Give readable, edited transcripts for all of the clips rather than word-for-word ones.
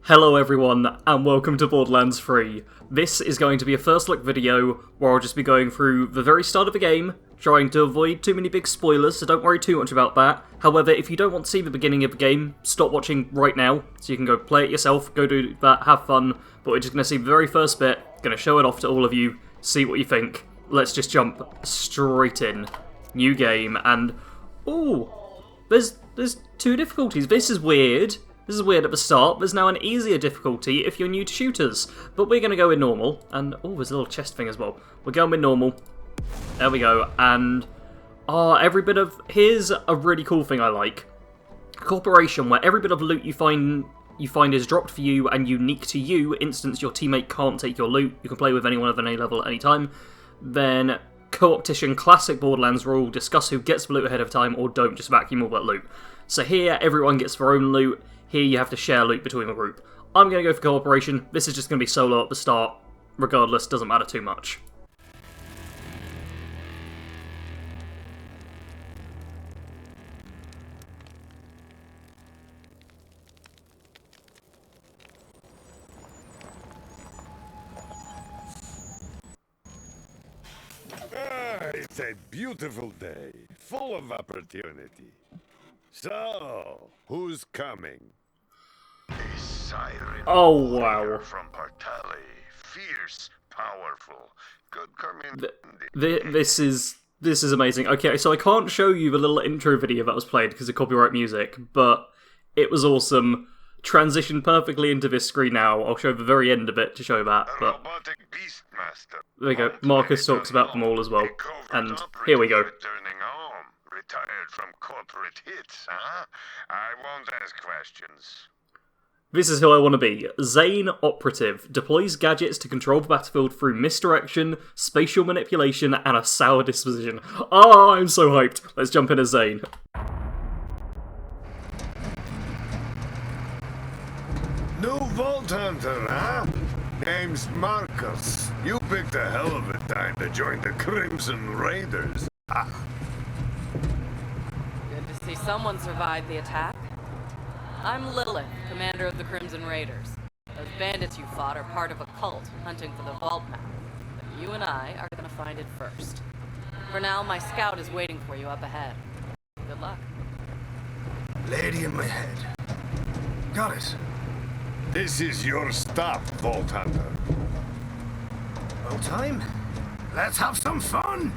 Hello everyone, and welcome to Borderlands 3. This is going to be a first look video where I'll just be going through the very start of the game, trying to avoid too many big spoilers, so don't worry too much about that. However, if you don't want to see the beginning of the game, stop watching right now, so you can go play it yourself, go do that, have fun, but we're just going to see the very first bit, going to show it off to all of you, see what you think. Let's just jump straight in. New game, and... ooh, there's two difficulties. This is weird. This is weird at the start. There's now an easier difficulty if you're new to shooters. But we're going to go with normal. And, oh, there's a little chest thing as well. We're going with normal. There we go. And, every bit of... here's a really cool thing I like. Corporation, where every bit of loot you find is dropped for you and unique to you. Instance, your teammate can't take your loot. You can play with anyone of any level at any time. Then, co-opetition, classic Borderlands rule. Discuss who gets the loot ahead of time or don't. Just vacuum all that loot. So here, everyone gets their own loot. Here you have to share loot between the group. I'm going to go for cooperation. This is just going to be solo at the start. Regardless, doesn't matter too much. It's a beautiful day, full of opportunity. So, who's coming? A siren. Oh, wow. From Partali. Fierce, powerful. Good community. This is amazing. Okay, so I can't show you the little intro video that was played because of copyright music, but it was awesome. Transitioned perfectly into this screen now. I'll show the very end of it to show that. But robotic beastmaster. there we go. Marcus talks about them all as well. And here we go. Returning home. Retired from corporate hits, huh? I won't ask questions. This is who I want to be. Zane Operative. Deploys gadgets to control the battlefield through misdirection, spatial manipulation, and a sour disposition. Oh, I'm so hyped. Let's jump in as Zane. New Vault Hunter, huh? Name's Marcus. You picked a hell of a time to join the Crimson Raiders. Good to see someone survived the attack. I'm Lilith, commander of the Crimson Raiders. Those bandits you fought are part of a cult hunting for the vault map. But you and I are gonna find it first. For now, my scout is waiting for you up ahead. Good luck. Lady in my head. Got it. This is your stop, Vault Hunter. No time? Let's have some fun!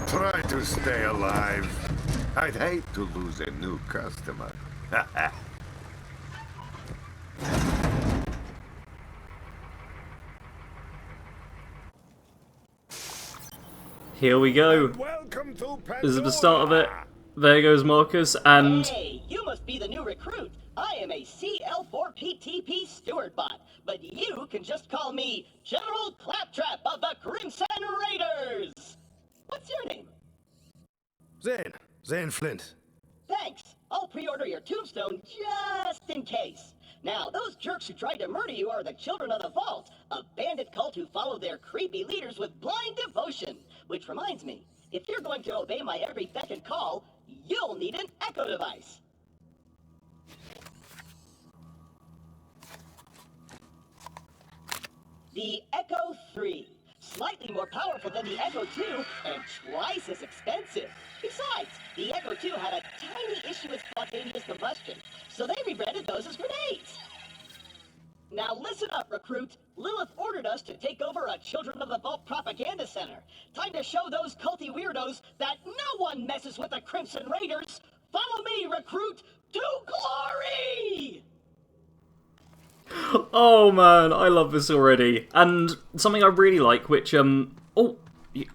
Try to stay alive. I'd hate to lose a new customer. Here we go. Welcome to This is the start of it. There goes Marcus, and... hey, you must be the new recruit. I am a CL4PTP steward bot, but you can just call me General Claptrap of the Crimson Raiders. What's your name? Zane Flint. Thanks. I'll pre-order your tombstone just in case. Now, those jerks who tried to murder you are the Children of the Vault, a bandit cult who follow their creepy leaders with blind devotion. Which reminds me, if you're going to obey my every beck and call, you'll need an echo device. The Echo 3. Slightly more powerful than the Echo 2 and twice as expensive. Besides, the Echo 2 had a tiny issue with spontaneous combustion, so they rebranded those as grenades. Now listen up, recruit. Lilith ordered us to take over a Children of the Vault propaganda center. Time to show those culty weirdos that no one messes with the Crimson Raiders. Follow me, recruit, to glory! oh man, I love this already. And something I really like, which, oh,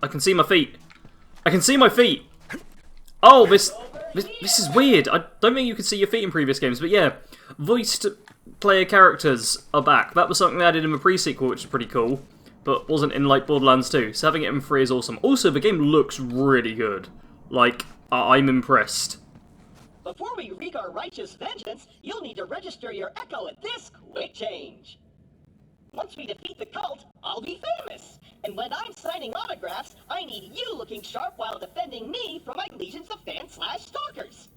I can see my feet. I can see my feet! Oh, this is weird. I don't think you could see your feet in previous games, but yeah. Voiced player characters are back. That was something they added in the pre-sequel, which is pretty cool, but wasn't in, like, Borderlands 2. So having it in 3 is awesome. Also, the game looks really good. Like, I'm impressed. Before we wreak our righteous vengeance, you'll need to register your Echo at this quick change. Once we defeat the cult, I'll be famous. And when I'm signing autographs, I need you looking sharp while defending me from my legions of fans/stalkers.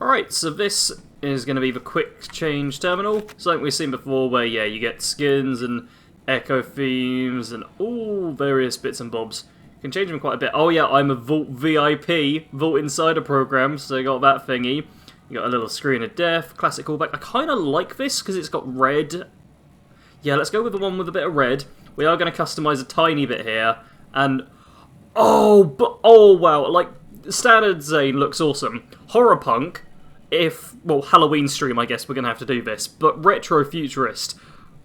Alright, so this is going to be the quick change terminal. Something we've seen before where, yeah, you get skins and echo themes and all various bits and bobs. You can change them quite a bit. Oh yeah, I'm a Vault VIP, Vault Insider program, so you got that thingy. You got a little screen of death, classic callback. I kind of like this because it's got red. Yeah, let's go with the one with a bit of red. We are going to customize a tiny bit here. And, oh wow, like, standard Zane looks awesome. Horror Punk. Well, Halloween stream, I guess we're going to have to do this. But Retro Futurist.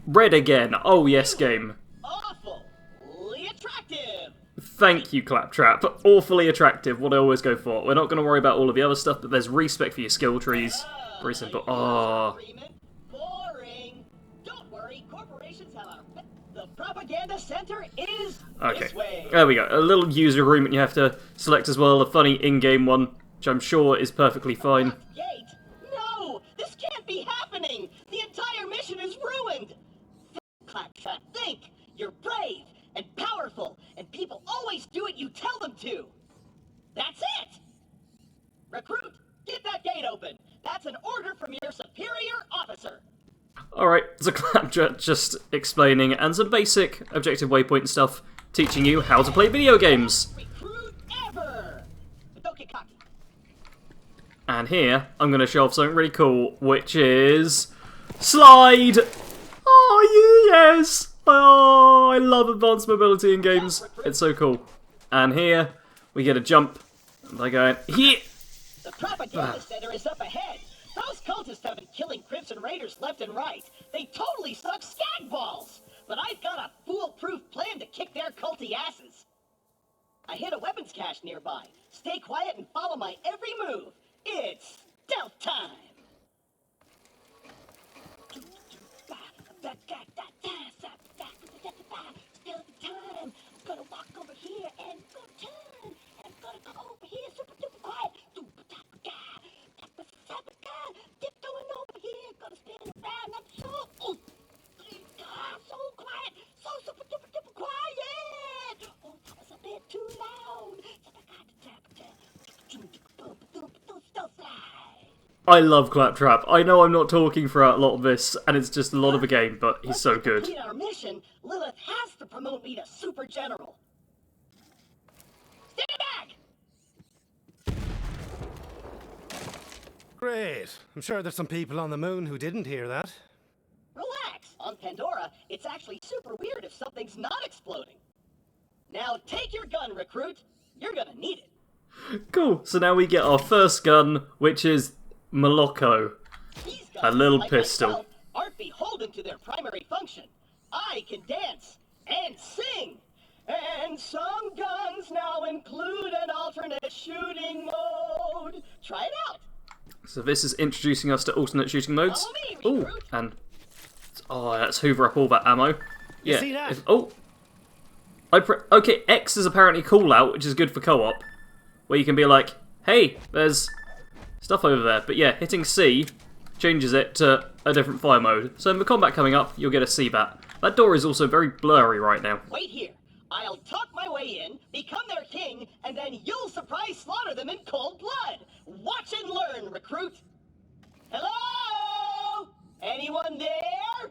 Red again. Oh, yes, game. Awfully attractive. Thank you, Claptrap. Awfully attractive, what I always go for. We're not going to worry about all of the other stuff, but there's respect for your skill trees. Very simple. Oh. Boring. Don't worry, corporations have the propaganda center is Okay. this way. There we go. A little user agreement you have to select as well. A funny in-game one, which I'm sure is perfectly fine. Gate? No! This can't be happening! The entire mission is ruined! Think, Claptrap, think! You're brave and powerful, and people always do what you tell them to! That's it! Recruit, get that gate open! That's an order from your superior officer! Alright, so Claptrap just explaining, and some basic objective waypoint stuff, teaching you how to play video games. Recruit ever! But don't get cocky. And here, I'm going to show off something really cool, which is... Slide! Oh, yes! Oh, I love advanced mobility in games. It's so cool. And here, we get a jump by going, here! The propaganda center is up ahead. Those cultists have been killing Crimson Raiders left and right. They totally suck skag balls. But I've got a foolproof plan to kick their culty asses. I hit a weapons cache nearby. Stay quiet and follow my every move. It's stealth time. Stealth time. I'm gonna walk over here and go turn. And I'm gonna go over here super duper quiet. Tiptoeing over here. Gonna spin around. I'm so quiet. So super duper duper quiet. Oh, that was a bit too loud. Stealth slide. I love Claptrap. I know I'm not talking throughout a lot of this, and it's just a lot of a game, but he's so good. To complete our mission, Lilith has to promote me to Super General. Stand back! Great. I'm sure there's some people on the moon who didn't hear that. Relax. On Pandora, it's actually super weird if something's not exploding. Now take your gun, recruit. You're gonna need it. Cool. So now we get our first gun, which is Moloko. These A guns, little like pistol. myself, aren't beholden to their primary function. I can dance and sing. And some guns now include an alternate shooting mode. Try it out. So this is introducing us to alternate shooting modes. Follow me, Oh, recruit. and let's hoover up all that ammo. Yeah. see that? Okay, X is apparently call out, which is good for co-op, where you can be like, hey, there's stuff over there. But yeah, hitting C changes it to a different fire mode. So in the combat coming up, you'll get a C-bat. That door is also very blurry right now. Wait here. I'll talk my way in, become their king, and then you'll surprise slaughter them in cold blood. Watch and learn, recruit. Hello? Anyone there?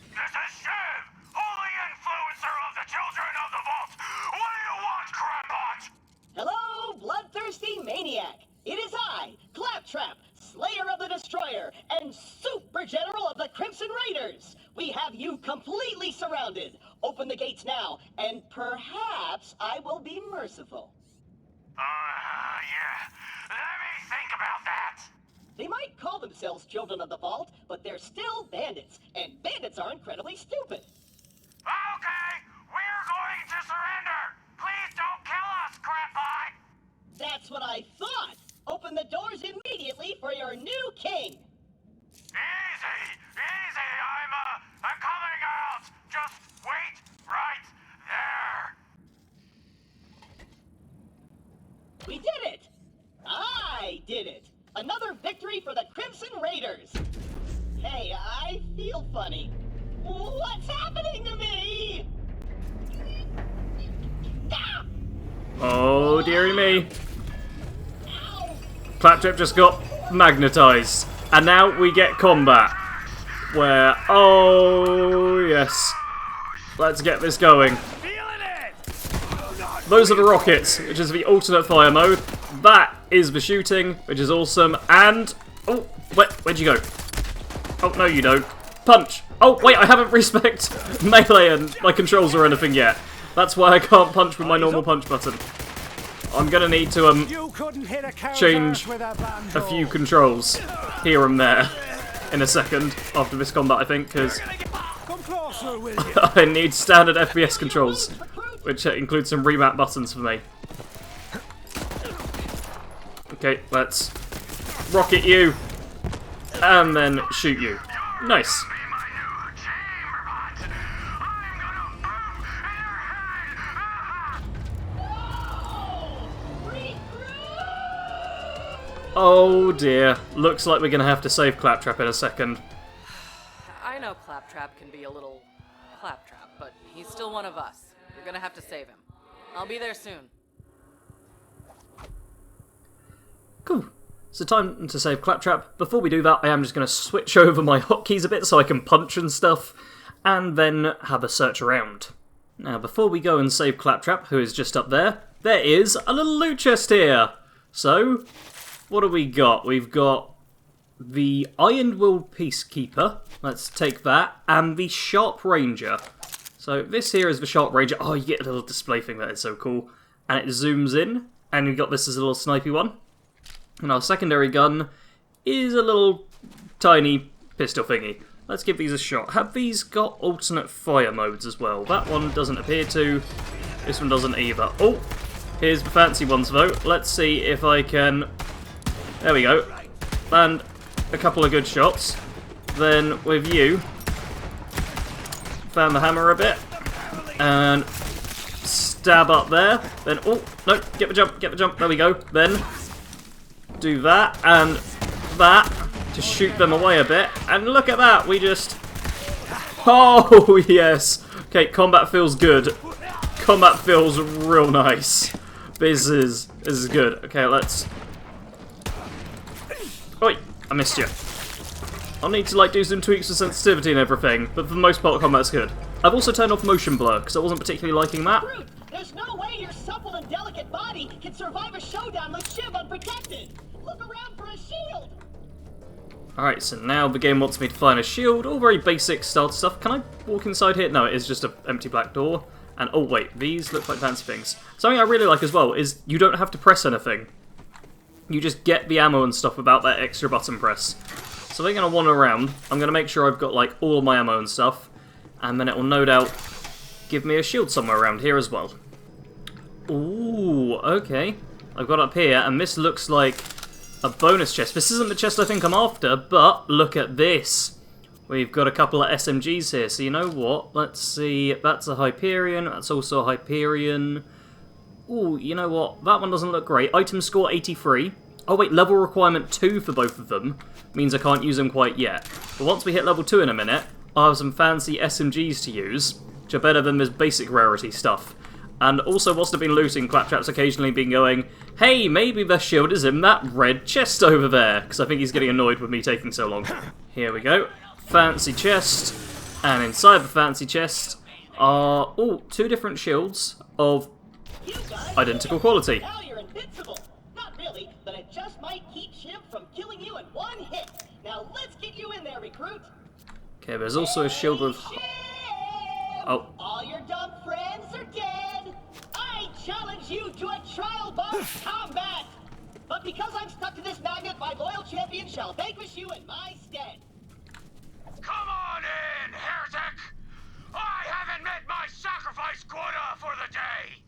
This is Shiv, holy influencer of the children of the vault. What do you want, Crabot? Hello, bloodthirsty maniac. It is I, Claptrap, Slayer of the Destroyer, and Super General of the Crimson Raiders. We have you completely surrounded. Open the gates now, and perhaps I will be merciful. Yeah. Let me think about that. They might call themselves Children of the Vault, but they're still bandits, and bandits are incredibly stupid. Okay, we're going to surrender. Please don't kill us, Crabot. That's what I thought. Open the doors immediately for your new king. Easy. I'm coming out. Just wait right there. We did it! I did it! Another victory for the Crimson Raiders! Hey, I feel funny. What's happening to me? Ah! Oh, dearie me. Ow! Claptrap just got magnetised. And now we get combat. Where, oh yes. Let's get this going. Those are the rockets, which is the alternate fire mode. That is the shooting, which is awesome. And, oh, where'd you go? Oh, no you don't. Punch. Oh, wait, I haven't respect melee and my controls or anything yet. That's why I can't punch with my normal punch button. I'm gonna need to change a few controls here and there in a second after this combat, I think, because I need standard FPS controls, which includes some remap buttons for me. Okay, let's rocket you and then shoot you. Nice. Oh dear, looks like we're going to have to save Claptrap in a second. I know Claptrap can be a little Claptrap, but he's still one of us. We're gonna have to save him. I'll be there soon. Cool. So time to save Claptrap. Before we do that, I am just going to switch over my hotkeys a bit so I can punch and stuff, and then have a search around. Now, before we go and save Claptrap, who is just up there is a little loot chest here. So, what do we got? We've got the Iron Will Peacekeeper. Let's take that. And the Sharp Ranger. So this here is the Sharp Ranger. Oh, you get a little display thing. That is so cool. And it zooms in. And we've got this as a little snipey one. And our secondary gun is a little tiny pistol thingy. Let's give these a shot. Have these got alternate fire modes as well? That one doesn't appear to. This one doesn't either. Oh, here's the fancy ones though. Let's see if I can... There we go. Land a couple of good shots. Then with you, fan the hammer a bit. And stab up there. Then, oh, no, get the jump, there we go. Then do that and that to shoot them away a bit. And look at that, we just... Oh, yes. Okay, combat feels good. Combat feels real nice. This is good. Okay, let's... Oi, I missed you. I'll need to do some tweaks for sensitivity and everything, but for the most part combat's good. I've also turned off motion blur, because I wasn't particularly liking that. Brute, there's no way your supple and delicate body can survive a showdown with Shiv unprotected. Look around for a shield. Alright, so now the game wants me to find a shield, all very basic starter stuff. Can I walk inside here? No, it is just an empty black door. And oh wait, these look like fancy things. Something I really like as well is you don't have to press anything. You just get the ammo and stuff without that extra button press. So we're going to wander around. I'm going to make sure I've got all of my ammo and stuff. And then it will no doubt give me a shield somewhere around here as well. Ooh, okay. I've got up here, and this looks like a bonus chest. This isn't the chest I think I'm after, but look at this. We've got a couple of SMGs here, so you know what? Let's see. That's a Hyperion. That's also a Hyperion. Ooh, you know what? That one doesn't look great. Item score 83. Oh wait, level requirement 2 for both of them. Means I can't use them quite yet. But once we hit level 2 in a minute, I'll have some fancy SMGs to use, which are better than this basic rarity stuff. And also, whilst I've been looting, Claptrap's occasionally been going, hey, maybe the shield is in that red chest over there, because I think he's getting annoyed with me taking so long. Here we go. Fancy chest. And inside the fancy chest are, oh, 2 different shields of identical quality. Now you're invincible. Not really, but it just might keep Shiv from killing you in one hit. Now let's get you in there, recruit. Okay, there's also a shield with... Shiv! Oh. All your dumb friends are dead. I challenge you to a trial boss combat. But because I'm stuck to this magnet, my loyal champion shall vanquish you in my stead. Come on in, heretic! I haven't met my sacrifice quota for the day!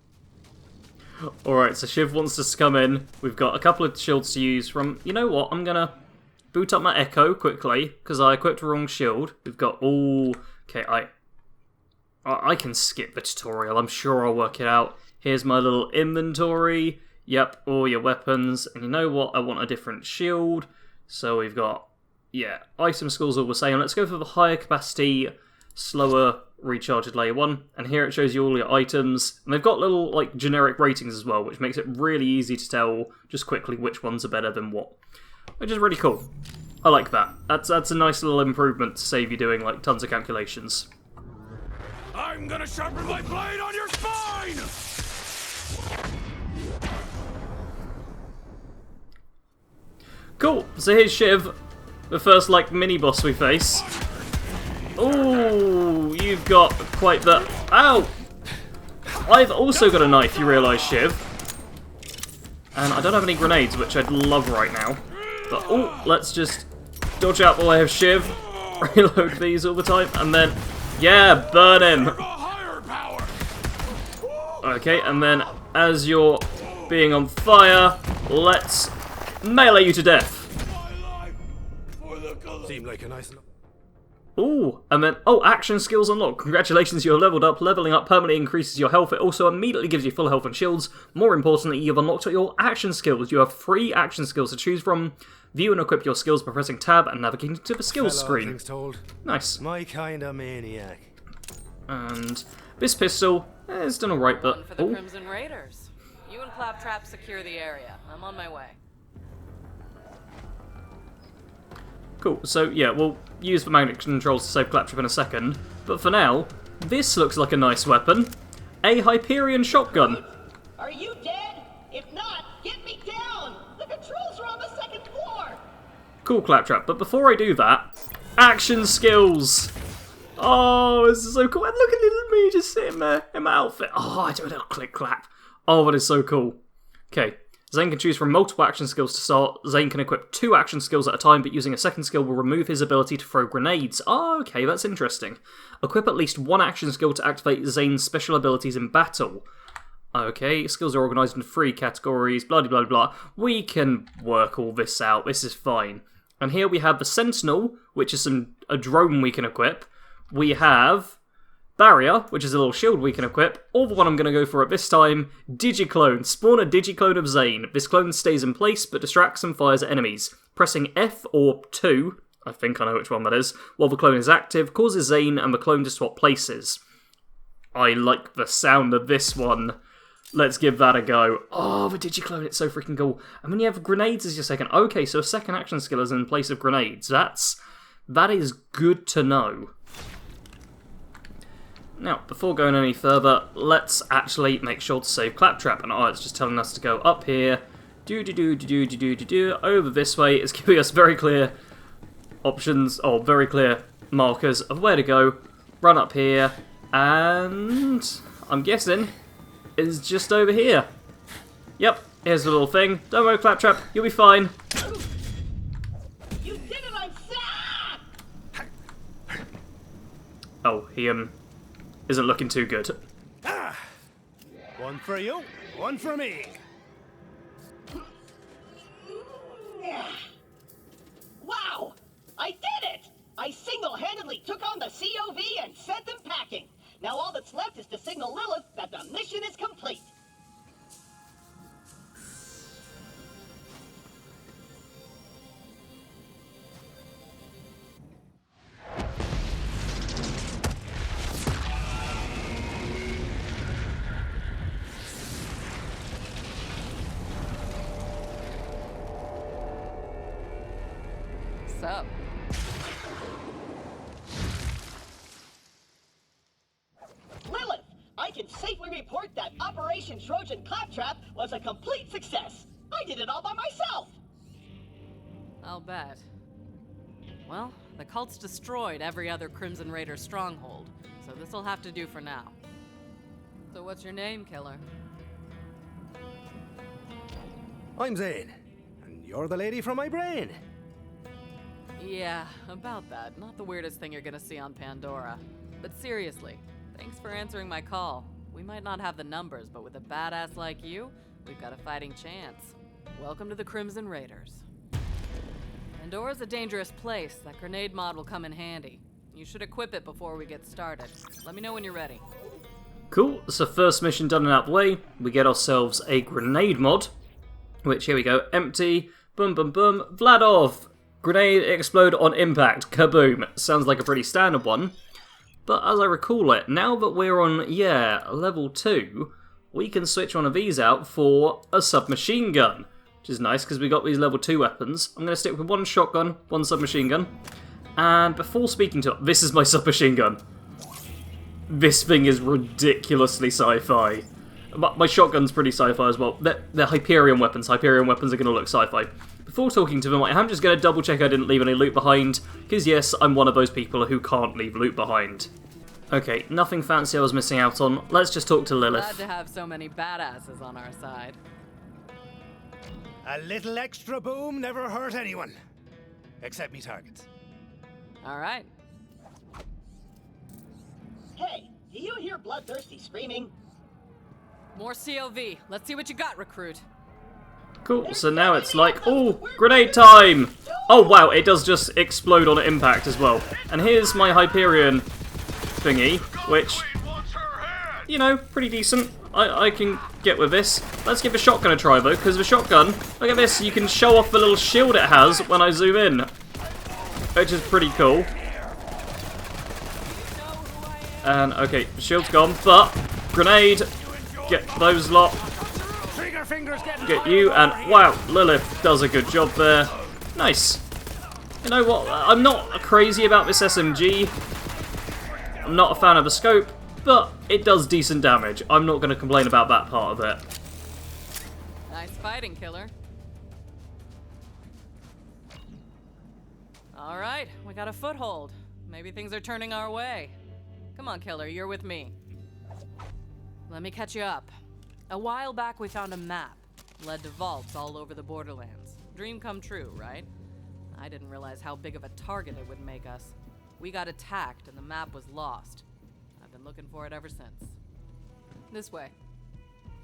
Alright, so Shiv wants us to come in. We've got a couple of shields to use from... You know what? I'm gonna boot up my Echo quickly, because I equipped the wrong shield. We've got all... Okay, I can skip the tutorial. I'm sure I'll work it out. Here's my little inventory. Yep, all your weapons. And you know what? I want a different shield. So we've got... Yeah, item scores all the same. Let's go for the higher capacity, slower recharged layer 1, and here it shows you all your items, and they've got little like generic ratings as well, which makes it really easy to tell just quickly which ones are better than what, which is really cool. I like that. That's a nice little improvement to save you doing like tons of calculations. I'm gonna sharpen my blade on your spine! Cool, so here's Shiv, the first like mini boss we face. Ooh, you've got quite the... Ow! I've also got a knife, you realise, Shiv. And I don't have any grenades, which I'd love right now. But, oh, let's just dodge out the way of Shiv. Reload these all the time, and then... Yeah, burn him! Okay, and then as you're being on fire, let's melee you to death. Seemed like a nice... Ooh, and then, oh, action skills unlocked. Congratulations, you're leveled up. Leveling up permanently increases your health. It also immediately gives you full health and shields. More importantly, you've unlocked your action skills. You have 3 action skills to choose from. View and equip your skills by pressing tab and navigating to the skills screen. Told. Nice. My kind of maniac. And this pistol, it's done alright, but... One for the Crimson Raiders. You and Claptrap secure the area. I'm on my way. Cool, so yeah, we'll use the magnet controls to save Claptrap in a second, but for now, this looks like a nice weapon. A Hyperion shotgun. Are you dead? If not, get me down! The controls are on the 2nd floor! Cool, Claptrap, but before I do that, action skills! Oh, this is so cool, and look at little me just sitting there in my outfit. Oh, I do a little click clap. Oh, that is so cool. Okay. Zane can choose from multiple action skills to start. Zane can equip 2 action skills at a time, but using a second skill will remove his ability to throw grenades. Oh, okay, that's interesting. Equip at least 1 action skill to activate Zane's special abilities in battle. Okay, skills are organised into 3 categories, blah blah blah. We can work all this out, this is fine. And here we have the Sentinel, which is a drone we can equip. We have... Barrier, which is a little shield we can equip, or the one I'm going to go for at this time, Digiclone. Spawn a Digiclone of Zane. This clone stays in place, but distracts and fires at enemies. Pressing F or 2, I think I know which one that is, while the clone is active, causes Zane and the clone to swap places. I like the sound of this one. Let's give that a go. Oh, the Digiclone, it's so freaking cool. And then you have grenades as your second. Okay, so a second action skill is in place of grenades. That is good to know. Now, before going any further, let's actually make sure to save Claptrap. And it's just telling us to go up here, over this way. It's giving us very clear options, or very clear markers of where to go. Run up here, and I'm guessing is just over here. Yep, here's the little thing. Don't worry, Claptrap, you'll be fine. You did it, I'm sad! Oh, he isn't looking too good. One for you, one for me. Wow! I did it! I single-handedly took on the COV and sent them packing. Now all that's left is to signal Lilith that the mission is complete. Up. Lilith, I can safely report that Operation Trojan Claptrap was a complete success. I did it all by myself. I'll bet. Well, the cult's destroyed every other Crimson Raider stronghold, so this'll have to do for now. So what's your name, killer? I'm Zane, and you're the lady from my brain. Yeah, about that. Not the weirdest thing you're gonna see on Pandora. But seriously, thanks for answering my call. We might not have the numbers, but with a badass like you, we've got a fighting chance. Welcome to the Crimson Raiders. Pandora's a dangerous place. That grenade mod will come in handy. You should equip it before we get started. Let me know when you're ready. Cool, so first mission done and out of the way. We get ourselves a grenade mod, which, here we go, empty, boom boom boom, Vladov! Grenade explode on impact. Kaboom. Sounds like a pretty standard one. But as I recall it, now that we're on, level 2, we can switch one of these out for a submachine gun. Which is nice, because we got these level 2 weapons. I'm going to stick with one shotgun, one submachine gun. And before speaking to it, this is my submachine gun. This thing is ridiculously sci-fi. My shotgun's pretty sci-fi as well. They're Hyperion weapons. Hyperion weapons are going to look sci-fi. Before talking to them, I am just going to double check I didn't leave any loot behind, because yes, I'm one of those people who can't leave loot behind. Okay, nothing fancy I was missing out on. Let's just talk to Lilith. Glad to have so many badasses on our side. A little extra boom never hurt anyone. Except me targets. Alright. Hey, do you hear bloodthirsty screaming? More COV. Let's see what you got, recruit. Cool, so now it's like, oh, grenade time! Oh wow, it does just explode on impact as well. And here's my Hyperion thingy, which, you know, pretty decent. I can get with this. Let's give the shotgun a try though, because the shotgun, look at this, you can show off the little shield it has when I zoom in. Which is pretty cool. And, okay, the shield's gone, but, grenade, get those lot. Get you, and wow, Lilith does a good job there. Nice. You know what, I'm not crazy about this SMG. I'm not a fan of the scope, but it does decent damage. I'm not going to complain about that part of it. Nice fighting, killer. Alright, we got a foothold. Maybe things are turning our way. Come on, killer, you're with me. Let me catch you up. A while back we found a map. Led to vaults all over the Borderlands. Dream come true, right? I didn't realize how big of a target it would make us. We got attacked and the map was lost. I've been looking for it ever since. This way.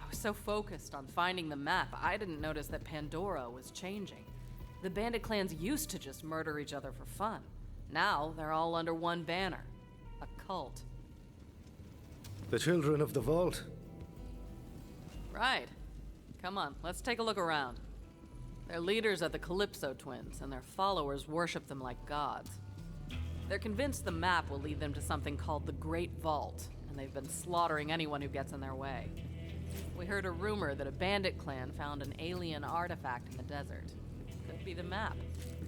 I was so focused on finding the map, I didn't notice that Pandora was changing. The bandit clans used to just murder each other for fun. Now they're all under one banner. A cult. The children of the vault. Right. Come on, let's take a look around. Their leaders are the Calypso twins, and their followers worship them like gods. They're convinced the map will lead them to something called the Great Vault, and they've been slaughtering anyone who gets in their way. We heard a rumor that a bandit clan found an alien artifact in the desert. Could be the map.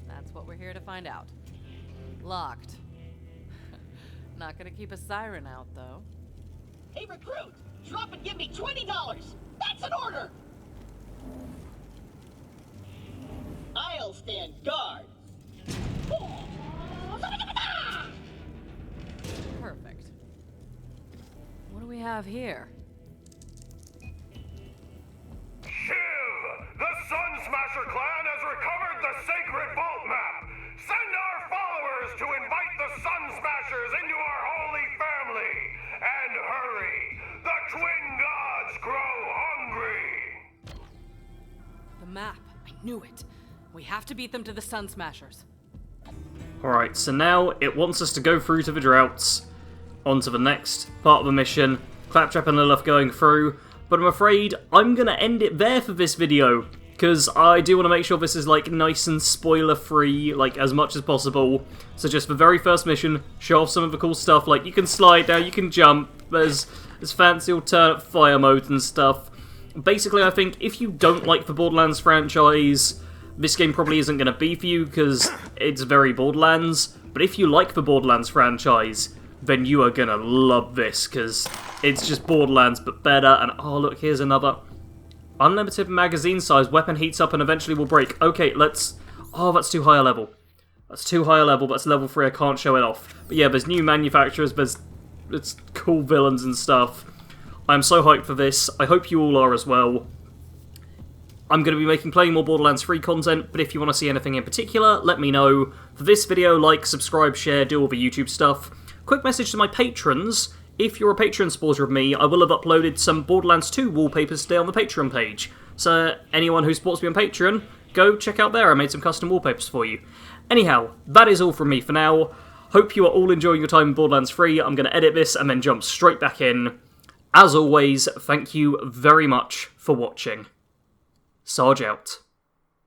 That's what we're here to find out. Locked. Not gonna keep a siren out, though. Hey, recruit! Drop and give me $20! That's an order! I'll stand guard. Perfect. What do we have here? Shiv! The Sun Smasher clan has recovered the sacred vault map! Send our followers to invite the Sun Smashers into our holy family! And hurry! The twin gods grow hungry! The map. I knew it. We have to beat them to the Sun Smashers. Alright, so now it wants us to go through to the droughts, onto the next part of the mission, Claptrap and Lilith going through, but I'm afraid I'm going to end it there for this video, because I do want to make sure this is like nice and spoiler-free, like as much as possible. So just the very first mission, show off some of the cool stuff, like you can slide down, you can jump, there's fancy alternate fire modes and stuff. Basically, I think if you don't like the Borderlands franchise, this game probably isn't going to be for you, because it's very Borderlands, but if you like the Borderlands franchise, then you are going to love this, because it's just Borderlands but better, and oh look, here's another. Unlimited magazine size, weapon heats up and eventually will break. Okay, let's... Oh, that's too high a level. That's too high a level, that's level 3, I can't show it off. But yeah, there's new manufacturers, there's cool villains and stuff. I'm so hyped for this, I hope you all are as well. I'm going to be making plenty more Borderlands 3 content, but if you want to see anything in particular, let me know. For this video, like, subscribe, share, do all the YouTube stuff. Quick message to my patrons. If you're a Patreon supporter of me, I will have uploaded some Borderlands 2 wallpapers today on the Patreon page. So anyone who supports me on Patreon, go check out there. I made some custom wallpapers for you. Anyhow, that is all from me for now. Hope you are all enjoying your time in Borderlands 3. I'm going to edit this and then jump straight back in. As always, thank you very much for watching. Sarge out.